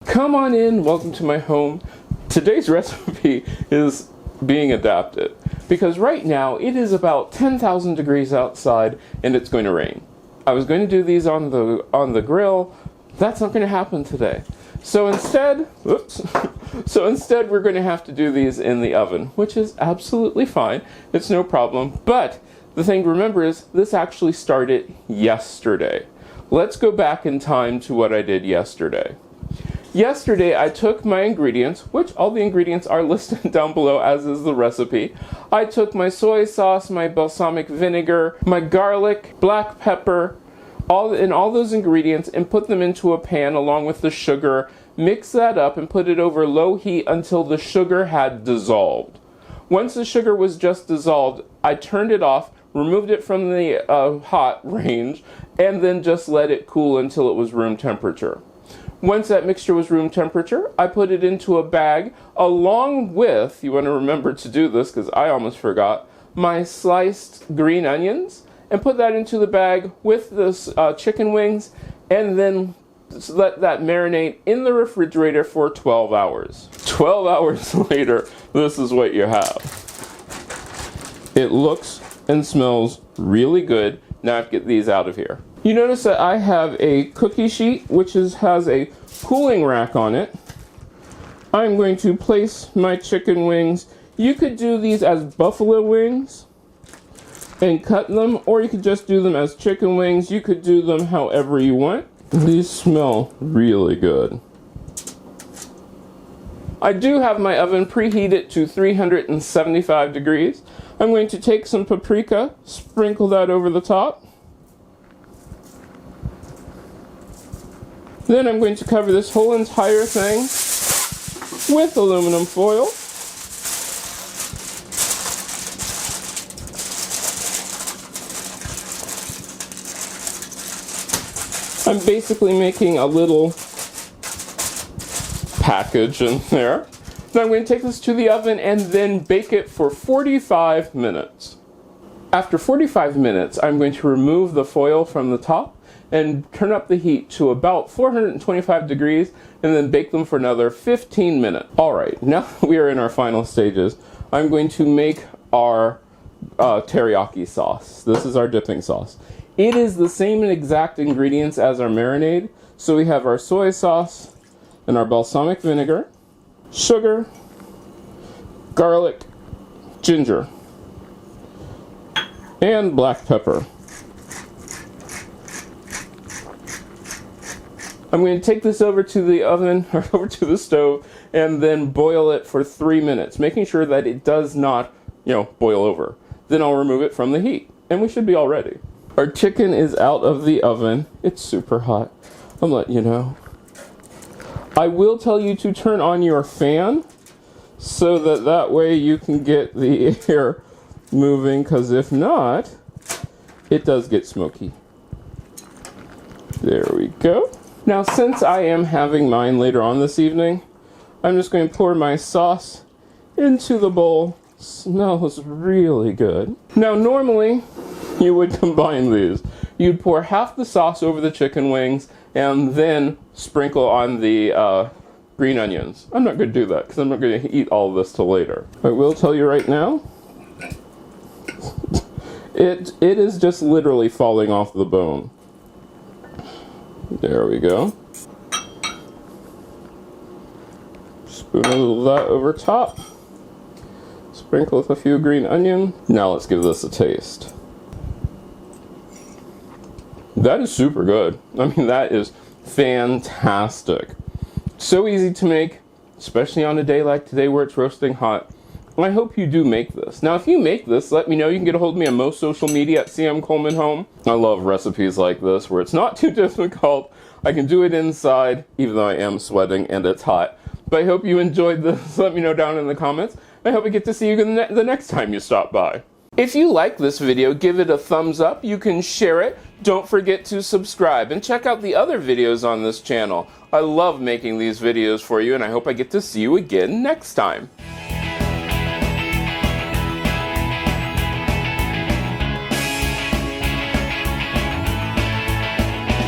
Come on in, welcome to my home. Today's recipe is being adapted because right now it is about 10,000 degrees outside and it's going to rain. I was going to do these on the grill. That's not going to happen today. So instead, we're going to have to do these in the oven, which is absolutely fine. It's no problem. But the thing to remember is this actually started yesterday. Let's go back in time to what I did yesterday. Yesterday, I took my ingredients, which all the ingredients are listed down below, as is the recipe. I took my soy sauce, my balsamic vinegar, my garlic, black pepper, all those ingredients, and put them into a pan along with the sugar. Mix that up and put it over low heat until the sugar had dissolved. Once the sugar was just dissolved, I turned it off, removed it from the hot range, and then just let it cool until it was room temperature. Once that mixture was room temperature, I put it into a bag along with, you want to remember to do this because I almost forgot, my sliced green onions, and put that into the bag with the chicken wings, and then let that marinate in the refrigerator for 12 hours. 12 hours later, this is what you have. It looks and smells really good. Now I have to get these out of here. You notice that I have a cookie sheet which has a cooling rack on it. I'm going to place my chicken wings. You could do these as buffalo wings and cut them, or you could just do them as chicken wings. You could do them however you want. These smell really good. I do have my oven preheated to 375 degrees. I'm going to take some paprika, sprinkle that over the top. Then I'm going to cover this whole entire thing with aluminum foil. I'm basically making a little package in there. Then I'm going to take this to the oven and then bake it for 45 minutes. After 45 minutes, I'm going to remove the foil from the top and turn up the heat to about 425 degrees and then bake them for another 15 minutes. Alright, now we are in our final stages. I'm going to make our teriyaki sauce. This is our dipping sauce. It is the same exact ingredients as our marinade. So we have our soy sauce and our balsamic vinegar, sugar, garlic, ginger, and black pepper. I'm going to take this over to the oven, or over to the stove, and then boil it for 3 minutes, making sure that it does not, boil over. Then I'll remove it from the heat, and we should be all ready. Our chicken is out of the oven. It's super hot. I'm letting you know. I will tell you to turn on your fan, so that way you can get the air moving, because if not, it does get smoky. There we go. Now, since I am having mine later on this evening, I'm just going to pour my sauce into the bowl. Smells really good. Now, normally, you would combine these. You'd pour half the sauce over the chicken wings and then sprinkle on the green onions. I'm not going to do that because I'm not going to eat all of this till later. I will tell you right now, it is just literally falling off the bone. There we go. Spoon a little of that over top. Sprinkle with a few green onion. Now let's give this a taste. That is super good. I mean, that is fantastic. So easy to make, especially on a day like today where it's roasting hot. I hope you do make this. Now, if you make this, let me know. You can get a hold of me on most social media at CM Coleman Home. I love recipes like this where it's not too difficult. I can do it inside, even though I am sweating and it's hot. But I hope you enjoyed this. Let me know down in the comments. I hope I get to see you the next time you stop by. If you like this video, give it a thumbs up. You can share it. Don't forget to subscribe and check out the other videos on this channel. I love making these videos for you, and I hope I get to see you again next time.